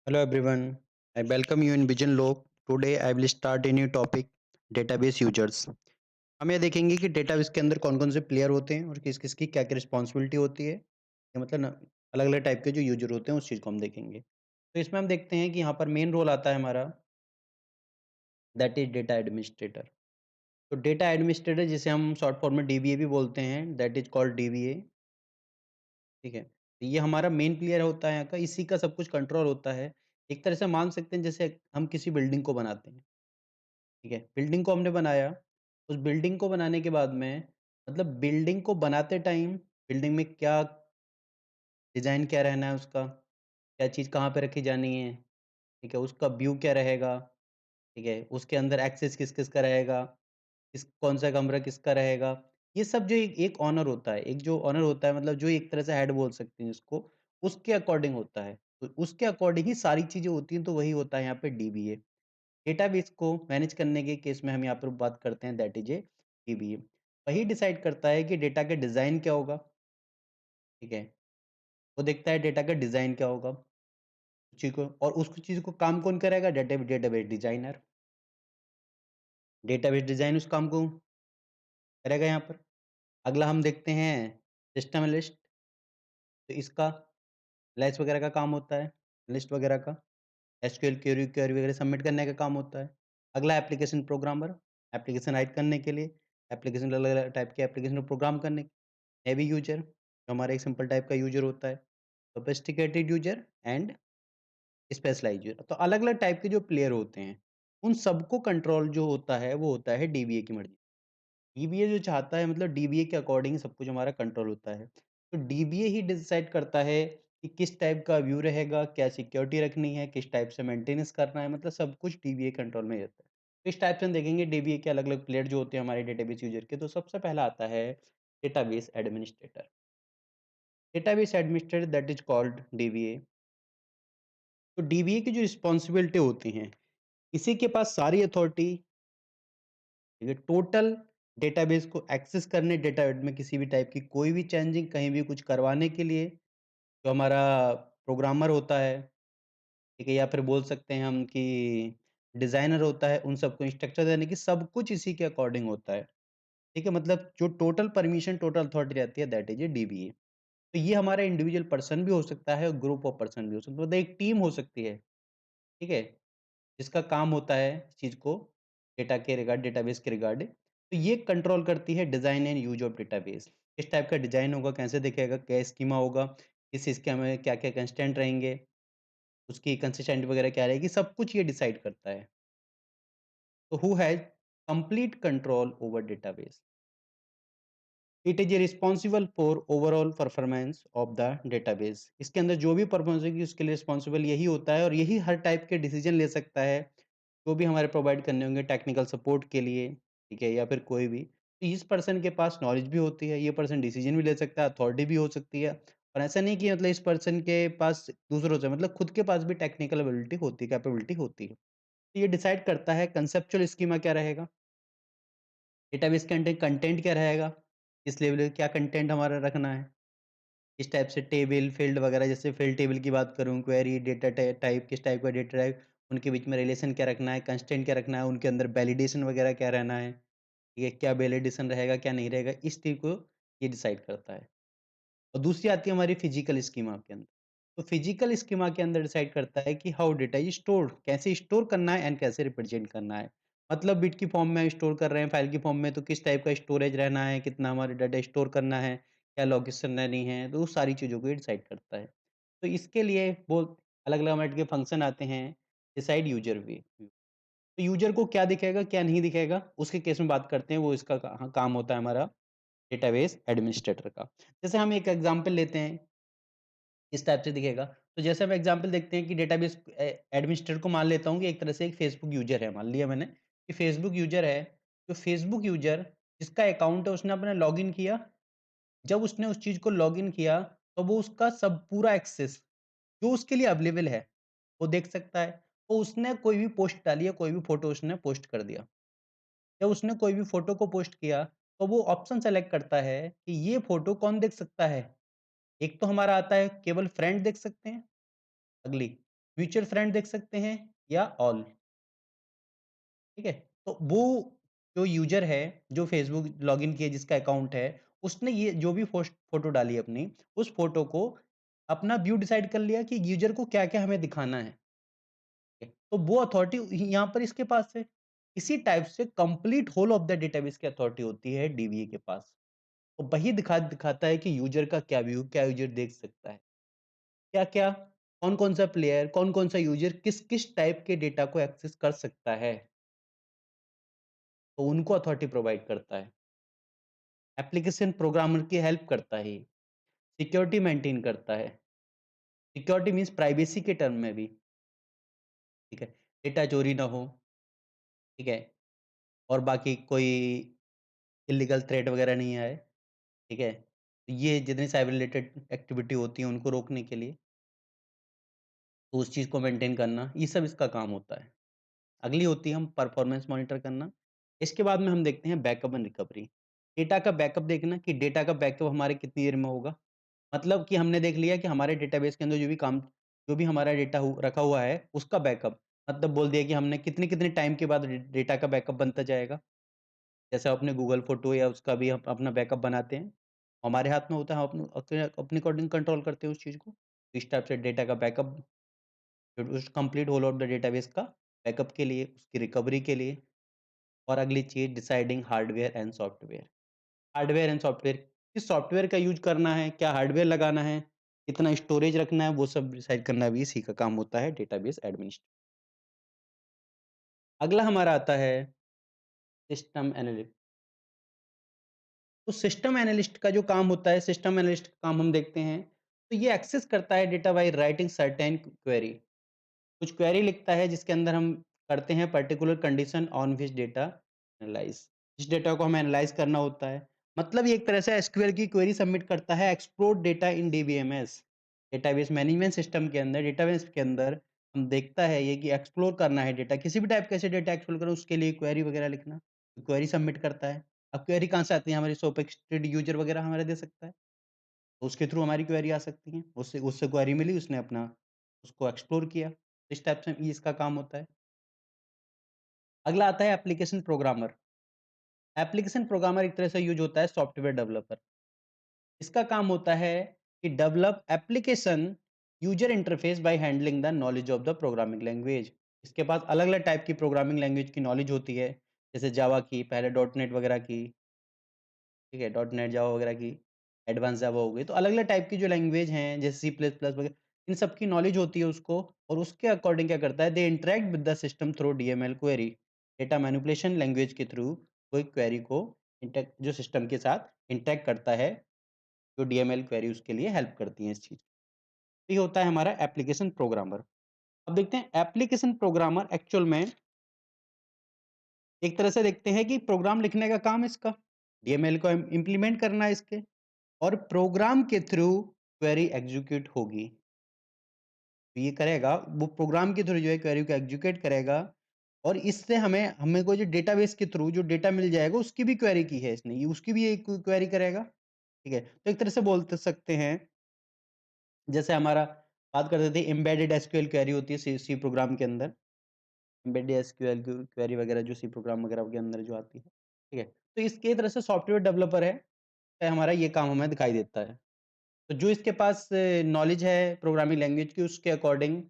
Hello everyone, I welcome you in Vision Loop. Today I will start a new topic database users. हम ये देखेंगे कि database के अंदर कौन-कौन से प्लेयर होते हैं और किस-किस की क्या-क्या रिस्पॉन्सिबिलिटी होती है। ये मतलब ना अलग-अलग टाइप के जो यूजर होते हैं उस चीज़ को हम देखेंगे। तो इसमें हम देखते हैं कि यहाँ पर मेन रोल आता है हमारा दैट इज़ डेटा एडमिनिस्ट्रेटर। तो डेटा एडमिनिस्ट्रेटर जिसे हम शॉर्ट फॉर्म में डीबीए भी बोलते हैं दैट इज़ कॉल्ड डीबीए, ठीक है। तो ये हमारा मेन प्लेयर होता है यहाँ का, इसी का सब कुछ कंट्रोल होता है। एक तरह से मान सकते हैं जैसे हम किसी बिल्डिंग को बनाते हैं। ठीक है, बिल्डिंग को हमने बनाया, उस बिल्डिंग को बनाने के बाद में मतलब बिल्डिंग को बनाते टाइम बिल्डिंग में क्या डिज़ाइन क्या रहना है उसका, क्या चीज़ कहाँ पे रखी जानी है, ठीक है, उसका व्यू क्या रहेगा, ठीक है, उसके अंदर एक्सेस किस-किस का रहेगा, किस कौन-सा कमरा किसका रहेगा, ये सब जो एक एक ओनर होता है, एक जो ओनर होता है मतलब जो एक तरह से हेड बोल सकते हैं जिसको, उसके अकॉर्डिंग होता है। तो उसके अकॉर्डिंग ही सारी चीज़ें होती हैं, तो वही होता है यहाँ पे डीबीए। डेटाबेस को मैनेज करने के केस में हम यहाँ पर बात करते हैं दैट इज़ ए डीबीए। वही डिसाइड करता है कि डेटा का डिज़ाइन क्या होगा, ठीक है? वो देखता है डेटा का डिज़ाइन क्या होगा, उस चीज़ को और उस चीज़ को काम कौन करेगा डेटाबेस डिज़ाइनर। डेटाबेस डिज़ाइन उस काम को करेगा यहाँ पर। अगला हम देखते हैं सिस्टम एनालिस्ट, तो इसका लैच वगैरह का काम होता है, लिस्ट वगैरह का। एसक्यूएल क्वेरी क्वेरी वगैरह सबमिट करने का काम होता है। अगला एप्लीकेशन प्रोग्रामर, एप्लीकेशन राइट करने के लिए, एप्लीकेशन अलग-अलग टाइप के एप्लीकेशन को प्रोग्राम करने हेवी यूज़र, जो हमारा एक सिंपल टाइप का यूज़र होता है, sophisticated user and specialised user. तो अलग-अलग टाइप के जो प्लेयर होते हैं, उन सबको कंट्रोल जो होता है, वो होता है डीबीए की मर्ज़ी। डीबीए जो चाहता है मतलब डीबीए के अकॉर्डिंग सब कुछ हमारा कंट्रोल होता है। तो डीबीए ही डिसाइड करता है कि किस टाइप का व्यू रहेगा, क्या सिक्योरिटी रखनी है, किस टाइप से मेंटेनेंस करना है, मतलब सब कुछ डीबीए कंट्रोल में ही रहता है। तो इस टाइप से हम देखेंगे डीबीए के अलग-अलग प्लेयर जो होते हैं हमारे डेटाबेस यूज़र के, तो सबसे पहला आता है database administrator. Database administrator that is called dBA. तो डीबीए की जो रिस्पॉन्सिबिलिटी होती हैं, इसी के पास सारी अथॉरिटी, ठीक है, टोटल डेटाबेस को एक्सेस करने डेटाबेस में किसी भी टाइप की कोई भी चेंजिंग कहीं भी कुछ करवाने के लिए जो हमारा प्रोग्रामर होता है, ठीक है, या फिर बोल सकते हैं हम कि डिज़ाइनर होता है, उन सबको इंस्ट्रक्शन देने की सब कुछ इसी के अकॉर्डिंग होता है। ठीक है, मतलब जो टोटल परमिशन, टोटल अथॉरिटी रहती है दैट इज़ ए डीबीए। तो ये हमारा इंडिविजुअल पर्सन भी हो सकता है और ग्रुप ऑफ पर्सन भी हो सकता है, मतलब एक टीम हो सकती है, ठीक है? जिसका काम होता है इस चीज़ को डेटा के डेटाबेस के रिगार्डिंग। तो ये कंट्रोल करती है design and use of database. किस टाइप का डिज़ाइन होगा, कैसे दिखेगा, क्या स्कीमा होगा, किस स्कीमा में क्या-क्या कंस्ट्रेंट रहेंगे, उसकी कंसिस्टेंट वगैरह क्या रहेगी, सब कुछ ये डिसाइड करता है। तो who has complete control over database? It is responsible for overall performance of the database. इसके अंदर जो भी परफॉर्मेंस होगी उसके लिए रिस्पांसिबल यही होता है और यही हर टाइप के डिसीजन ले सकता है, जो भी हमारे प्रोवाइड करने होंगे टेक्निकल सपोर्ट के लिए, ठीक है? या फिर कोई भी। तो इस पर्सन के पास नॉलेज भी होती है, ये पर्सन डिसीजन भी ले सकता है, अथॉरिटी भी हो सकती है और ऐसा नहीं कि मतलब इस पर्सन के पास दूसरों से मतलब खुद के पास भी टेक्निकल एबिलिटी होती है, कैपेबिलिटी होती है। तो ये डिसाइड करता है कंसेप्चुअल स्कीमा क्या रहेगा, डेटाबेस के अंदर कंटेंट क्या रहेगा, किस लेवल का क्या कंटेंट हमारा रखना है। इस टाइप से टेबल, फ़ील्ड वगैरह जैसे फ़ील्ड टेबल की बात करूँ, क्वेरी, डेटा टाइप किस टाइप का डेटा टाइप, उनके बीच में रिलेशन क्या रखना है, कंस्ट्रेंट क्या रखना है, उनके अंदर वैलिडेशन वगैरह क्या रहना है, ठीक है? क्या वैलिडेशन रहेगा, क्या नहीं रहेगा, इस चीज़ को ये डिसाइड करता है। और दूसरी आती है हमारी फिजिकल स्कीमा के अंदर। तो फिजिकल स्कीमा के अंदर डिसाइड करता है कि हाउ डेटा इज़ स्टोर्ड, कैसे स्टोर करना है एंड कैसे रिप्रेजेंट करना है। मतलब बिट की फॉर्म में स्टोर कर रहे हैं, फाइल की फॉर्म में तो किस टाइप का स्टोरेज रहना है, कितना हमारा डाटा स्टोर करना है, क्या लोकेशन रहनी है, तो उस सारी चीज़ों को ये डिसाइड करता है। तो इसके लिए वो अलग-अलग हमारे के फंक्शन आते हैं, डिसाइड यूज़र वे। तो यूज़र को क्या दिखेगा, क्या नहीं दिखेगा, उसके केस में बात करते हैं, वो इसका काम होता है हमारा डेटाबेस एडमिनिस्ट्रेटर का। जैसे हम एक एग्ज़ाम्पल लेते हैं, इस टाइप से दिखेगा। तो जैसे हम एग्ज़ाम्पल देखते हैं कि डेटाबेस एडमिनिस्ट्रेटर को मान लेता हूँ कि एक तरह से एक फ़ेसबुक यूज़र है, मान लिया मैंने कि फ़ेसबुक यूज़र है। तो फ़ेसबुक यूज़र जिसका अकाउंट है उसने अपना लॉगिन किया, जब उसने उस चीज़ को लॉगिन किया, तो वो उसका सब पूरा एक्सेस जो उसके लिए अवेलेबल है, वो देख सकता है। तो उसने कोई भी पोस्ट डाली है, कोई भी फ़ोटो उसने पोस्ट कर दिया। जब उसने कोई भी फ़ोटो को पोस्ट किया, तो वो ऑप्शन सेलेक्ट करता है कि ये फ़ोटो कौन देख सकता है। एक तो हमारा आता है केवल फ्रेंड देख सकते हैं, अगली, म्यूचुअल फ्रेंड देख सकते हैं या ऑल, ठीक है? तो वो जो यूज़र है, जो फेसबुक लॉगिन किया जिसका अकाउंट है, उसने ये जो भी फ़ोटो डाली अपनी, उस फ़ोटो को अपना व्यू डिसाइड कर लिया कि यूज़र को क्या-क्या हमें दिखाना है। तो वो अथॉरिटी यहाँ पर इसके पास है। इसी टाइप से complete whole of the database की अथॉरिटी होती है डीबीए के पास। तो वही दिखाता है कि यूज़र का क्या व्यू, क्या यूज़र देख सकता है। क्या-क्या, कौन-कौन सा प्लेयर, कौन-कौन सा यूज़र किस-किस टाइप के डेटा को एक्सेस कर सकता है, तो उनको अथॉरिटी प्रोवाइड करता है। एप्लीकेशन प्रोग्रामर की हेल्प करता है ये, सिक्योरिटी मेंटेन करता है। सिक्योरिटी मीन्स प्राइवेसी के टर्म में भी, ठीक है? डेटा चोरी ना हो, ठीक है? और बाकी कोई इल्लीगल थ्रेट वगैरह नहीं आए, ठीक है? तो ये जितनी साइबर रिलेटेड एक्टिविटी होती है उनको रोकने के लिए, तो उस चीज़ को मेंटेन करना, ये सब इसका काम होता है। अगली होती है हम परफॉर्मेंस मॉनिटर करना। इसके बाद में हम देखते हैं बैकअप एंड रिकवरी। डेटा का बैकअप देखना कि डेटा का बैकअप हमारे कितनी देर में होगा। मतलब कि हमने देख लिया कि हमारे डेटाबेस के अंदर जो भी हमारा डेटा रखा हुआ है, उसका बैकअप मतलब बोल दिया कि हमने कितने-कितने टाइम के बाद डेटा का बैकअप बनता जाएगा। जैसे अपने गूगल फ़ोटो या उसका भी हम अपना बैकअप बनाते हैं। हमारे हाथ में होता है, हम अपने अकॉर्डिंग कंट्रोल करते हैं उस चीज़ को। इस टाइप से डेटा का बैकअप उस complete whole of the database का बैकअप के लिए, उसकी रिकवरी के लिए। और अगली चीज़ deciding hardware and software. Hardware and software, किस सॉफ्टवेयर का यूज़ करना है, क्या हार्डवेयर लगाना है, कितना स्टोरेज रखना है, वो सब डिसाइड करना भी इसी का काम होता है डेटाबेस एडमिनिस्ट। अगला हमारा आता है सिस्टम एनालिस्ट। तो सिस्टम एनालिस्ट का जो काम होता है, सिस्टम एनालिस्ट का काम हम देखते हैं, तो ये एक्सेस करता है data by writing certain query. कुछ क्वेरी लिखता है जिसके अंदर हम करते हैं particular condition on which data analyse. जिस डेटा को हमें एनालाइज़ करना होता है। मतलब ये एक तरह से एसक्यूएल की क्वेरी सबमिट करता है एक्सप्लोर डेटा इन डीबीएमएस। डेटाबेस मैनेजमेंट सिस्टम के अंदर, डेटाबेस के अंदर हम देखता है ये कि एक्सप्लोर करना है डेटा, किसी भी टाइप का ऐसे डेटा एक्सप्लोर करें उसके लिए क्वेरी वगैरह लिखना। क्वेरी सबमिट करता है। अब क्वेरी कहाँ से आती है? हमारी सोफिस्टिकेटेड यूज़र वगैरह हमारा दे सकता है। तो उसके थ्रू हमारी क्वेरी आ सकती है। उससे उससे क्वेरी मिली, उसने अपना उसको एक्सप्लोर किया। इस टाइप से ये इसका काम होता है। अगला आता है एप्लीकेशन प्रोग्रामर। एप्लीकेशन प्रोग्रामर एक तरह से यूज़ होता है सॉफ्टवेयर डेवलपर। इसका काम होता है कि develop application user interface by handling the knowledge of the programming language. इसके पास अलग-अलग टाइप की प्रोग्रामिंग लैंग्वेज की नॉलेज होती है। जैसे जावा की, पहले डॉट नेट वगैरह की, ठीक है? डॉट नेट, जावा वगैरह की, एडवांस जावा हो गई। तो अलग-अलग टाइप की जो लैंग्वेज हैं, जैसे सी प्लस प्लस वगैरह, इन सब की नॉलेज होती है उसको और उसके अकॉर्डिंग क्या करता है, they interact with the system through DML query. Data manipulation language के थ्रू कोई क्वेरी को इंटरैक्ट जो सिस्टम के साथ इंटरैक्ट करता है, जो डीएमएल क्वेरी उसके लिए हेल्प करती है इस चीज़। ये होता है हमारा एप्लीकेशन प्रोग्रामर। अब देखते हैं एप्लीकेशन प्रोग्रामर एक्चुअल में एक तरह से देखते हैं कि प्रोग्राम लिखने का काम इसका, डीएमएल को इम्प्लीमेंट करना है इसके और प्रोग्राम के थ्रू क्वेरी एग्जीक्यूट होगी। तो ये करेगा, वो प्रोग्राम के थ्रू जो है क्वेरी को एग्जीक्यूट करेगा और इससे हमें हमें को जो डेटाबेस के थ्रू जो डेटा मिल जाएगा उसकी भी क्वेरी की है इसने, ये उसकी भी एक क्वेरी करेगा, ठीक है? तो एक तरह से बोल सकते हैं जैसे हमारा बात करते थे एम्बेडेड एसक्यूएल क्वेरी होती है सी प्रोग्राम के अंदर। एम्बेडेड एसक्यूएल क्वेरी वगैरह जो सी प्रोग्राम वगैरह के अंदर जो आती है, ठीक है? तो इसके तरह से सॉफ्टवेयर डेवलपर है, हमारा ये काम हमें दिखाई देता है। तो जो इसके पास नॉलेज है प्रोग्रामिंग लैंग्वेज की उसके अकॉर्डिंग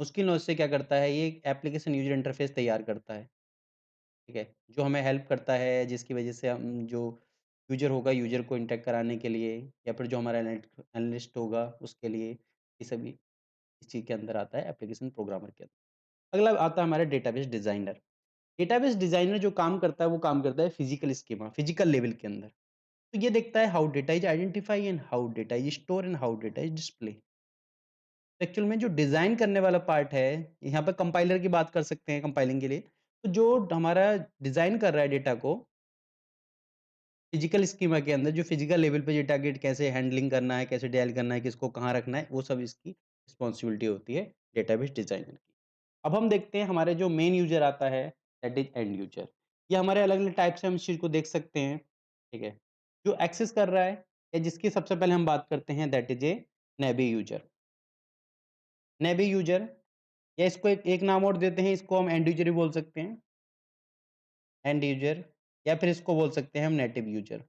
उसकी नॉलेज से क्या करता है ये एप्लीकेशन यूज़र इंटरफेस तैयार करता है, ठीक है? जो हमें हेल्प करता है जिसकी वजह से हम जो यूज़र होगा यूज़र को इंटरैक्ट कराने के लिए या फिर जो हमारा एनालिस्ट होगा उसके लिए, ये सभी इस चीज़ के अंदर आता है एप्लीकेशन प्रोग्रामर के अंदर। अगला आता है हमारा डेटाबेस डिज़ाइनर। डेटाबेस डिज़ाइनर जो काम करता है वो काम करता है फिज़िकल स्कीमा, फिज़िकल लेवल के अंदर। तो ये देखता है how data is identify and how data is store and how data is display. Actual में जो डिज़ाइन करने वाला पार्ट है, यहाँ पे कंपाइलर की बात कर सकते हैं कंपाइलिंग के लिए। तो जो हमारा डिज़ाइन कर रहा है डेटा को फिज़िकल स्कीमा के अंदर जो फिज़िकल लेवल पे डेटा के कैसे हैंडलिंग करना है, कैसे डील करना है, किसको कहाँ रखना है, वो सब इसकी रिस्पॉन्सिबिलिटी होती है डेटाबेस डिज़ाइनर की। अब हम देखते हैं हमारे जो मेन यूज़र आता है दैट इज़ एंड यूज़र। ये हमारे अलग-अलग टाइप से हम इस चीज़ को देख सकते हैं, ठीक है? जो एक्सेस कर रहा है या जिसकी सबसे पहले हम बात करते हैं that is a navy user. Navy user या इसको एक एक नाम और देते हैं, इसको हम एंड यूज़र भी बोल सकते हैं, एंड यूज़र, या फिर इसको बोल सकते हैं हम नेटिव यूज़र।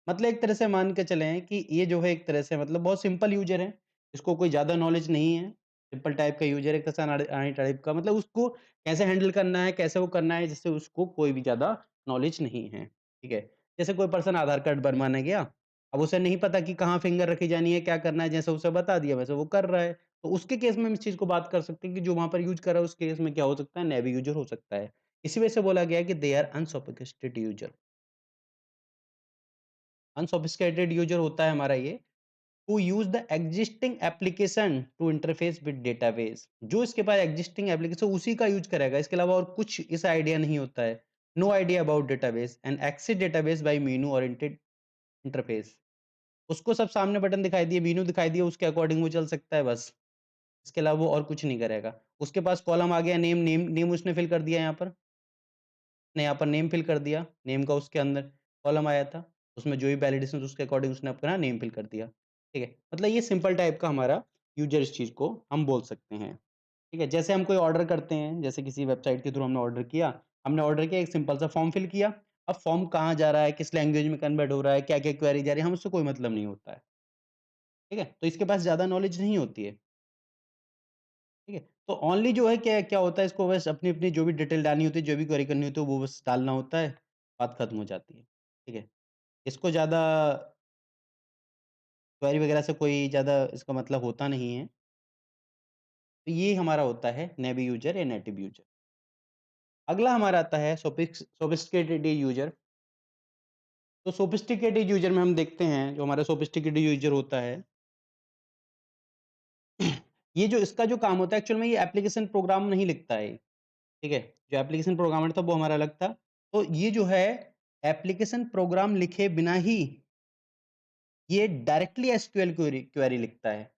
मतलब एक तरह से मान के चलें कि ये जो है एक तरह से मतलब बहुत सिंपल यूज़र है, इसको कोई ज़्यादा नॉलेज नहीं है, सिंपल टाइप का यूज़र है, एक तरह से अनाड़ी टाइप का, मतलब उसको कैसे हैंडल करना है, कैसे वो करना है, जिससे उसको कोई भी ज़्यादा नॉलेज नहीं है, ठीक है? जैसे कोई पर्सन आधार कार्ड बनवाने गया, अब उसे नहीं पता कि कहाँ फिंगर रखी जानी है, क्या करना है, जैसे उसे बता दिया वैसे वो कर रहा है। तो उसके केस में हम इस चीज़ को बात कर सकते हैं कि जो वहाँ पर यूज़ कर रहा है, उस केस में क्या हो सकता है, नेवी यूज़र हो सकता है। इसी वजह से बोला गया है कि they are unsophisticated user. Unsophisticated user होता है हमारा ये, who use the existing application to interface with database। जो इसके पास existing application उसी का यूज करेगा, इसके अलावा और कुछ इस आइडिया नहीं होता है। No idea about database and access database by menu oriented interface. उसको सब सामने बटन दिखाई दिए, मेनू दिखाई दिया, उसके अकॉर्डिंग वो चल सकता है बस। इसके अलावा वो और कुछ नहीं करेगा। उसके पास कॉलम आ गया, नेम नेम नेम उसने फिल कर दिया यहाँ पर। ने यहाँ पर नेम फिल कर दिया, नेम का उसके अंदर कॉलम आया था, उसमें जो भी वैलिडेशन उसके अकॉर्डिंग उसने अपना नेम फिल कर दिया, ठीक है? मतलब ये सिंपल टाइप का हमारा यूज़र इस चीज़ को हम बोल सकते हैं, ठीक है? जैसे हम कोई ऑर्डर करते हैं, जैसे किसी वेबसाइट के थ्रू हमने ऑर्डर किया, एक सिंपल सा फॉर्म फिल किया, अब फॉर्म कहाँ जा रहा है, किस लैंग्वेज में कन्वर्ट हो रहा है, क्या-क्या क्वेरी जा रही है, हमें उससे कोई मतलब नहीं होता है, ठीक है? तो इसके पास ज़्यादा नॉलेज नहीं होती है, ठीक है? तो ओनली जो है क्या क्या होता है, इसको बस अपनी-अपनी जो भी डिटेल डालनी होती है, जो भी क्वेरी करनी होती है, वो बस डालना होता है, बात खत्म हो जाती है, ठीक है? इसको ज़्यादा क्वेरी वगैरह से कोई ज़्यादा इसका मतलब होता नहीं है। तो ये हमारा होता है नेवी यूज़र या नेटिव यूज़र। अगला हमारा आता है सोफिस्टिकेटेड यूज़र। तो सोफिस्टिकेटेड यूज़र में हम देखते हैं, जो हमारा सोफिस्टिकेटेड यूज़र होता है, ये जो इसका जो काम होता है एक्चुअल में ये एप्लीकेशन प्रोग्राम नहीं लिखता है, ठीक है? जो एप्लीकेशन प्रोग्रामर था वो हमारा अलग था। तो ये जो है एप्लीकेशन प्रोग्राम लिखे बिना ही ये डायरेक्टली एसक्यूएल क्वेरी क्वेरी लिखता है।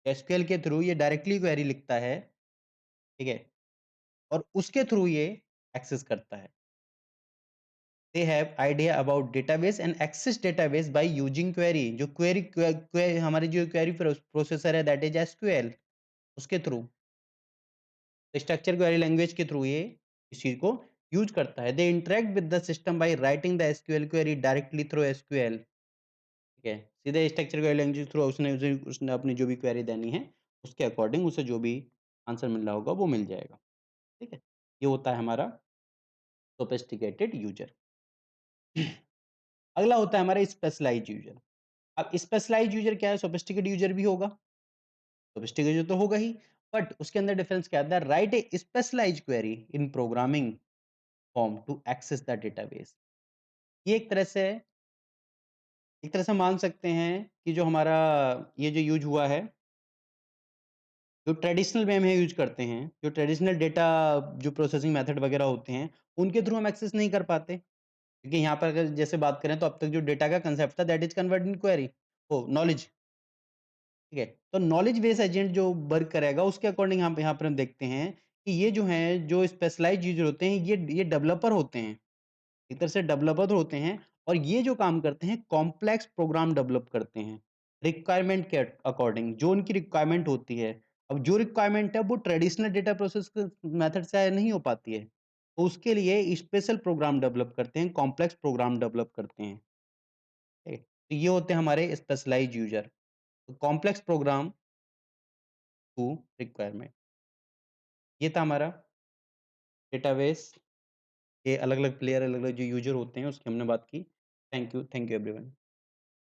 एसक्यूएल के थ्रू ये डायरेक्टली क्वेरी लिखता है, ठीक है? और उसके थ्रू ये एक्सेस करता है। They have idea about database and access database by using query. जो हमारी जो क्वेरी प्रोसेसर है दैट इज एसक्यूएल, उसके थ्रू स्ट्रक्चर क्वेरी लैंग्वेज के थ्रू ये इस चीज को यूज करता है। They interact with the system by writing the SQL query directly through SQL, ठीक है? सीधे स्ट्रक्चर क्वेरी लैंग्वेज थ्रू उसने अपनी जो भी क्वेरी देनी है उसके अकॉर्डिंग उसे जो भी आंसर मिल रहा होगा वो मिल जाएगा, ठीक है? ये होता है हमारा सोफिस्टिकेटेड यूजर। अगला होता है हमारा स्पेशलाइज्ड यूजर। अब स्पेशलाइज्ड यूजर क्या है? सोफिस्टिकेटेड यूजर भी होगा, सोफिस्टिकेटेड यूजर तो होगा ही, बट उसके अंदर डिफरेंस क्या आता है? Write a specialized query in programming form to access the database. ये एक तरह से मान सकते हैं कि जो हमारा ये जो यूज हुआ है, जो ट्रेडिशनल वे में यूज करते हैं, जो ट्रेडिशनल डेटा जो प्रोसेसिंग मेथड वगैरह होते हैं, उनके थ्रू हम एक्सेस नहीं कर पाते। क्योंकि यहाँ पर अगर जैसे बात करें तो अब तक जो डेटा का कंसेप्ट था that is convert in query, ओ नॉलेज, ठीक है? तो नॉलेज बेस एजेंट जो वर्क करेगा उसके अकॉर्डिंग यहाँ पर हम देखते हैं कि ये जो हैं, जो स्पेशलाइज़्ड यूज़र होते हैं, ये डेवलपर होते हैं। एक तरह से डेवलपर होते हैं और ये जो काम करते हैं कॉम्प्लेक्स प्रोग्राम डेवलप करते हैं, रिक्वायरमेंट के अकॉर्डिंग जो उनकी रिक्वायरमेंट होती है। अब जो रिक्वायरमेंट है वो ट्रेडिशनल डेटा प्रोसेस के मेथड से नहीं हो पाती है। तो उसके लिए स्पेशल प्रोग्राम डेवलप करते हैं, कॉम्प्लेक्स प्रोग्राम डेवलप करते हैं। ठीक है? तो ये होते हैं हमारे स्पेशलाइज़्ड यूज़र। तो कॉम्प्लेक्स प्रोग्राम टू रिक्वायरमेंट। ये था हमारा डेटाबेस के अलग-अलग प्लेयर, अलग-अलग जो यूज़र होते हैं उसकी हमने बात की। Thank you everyone.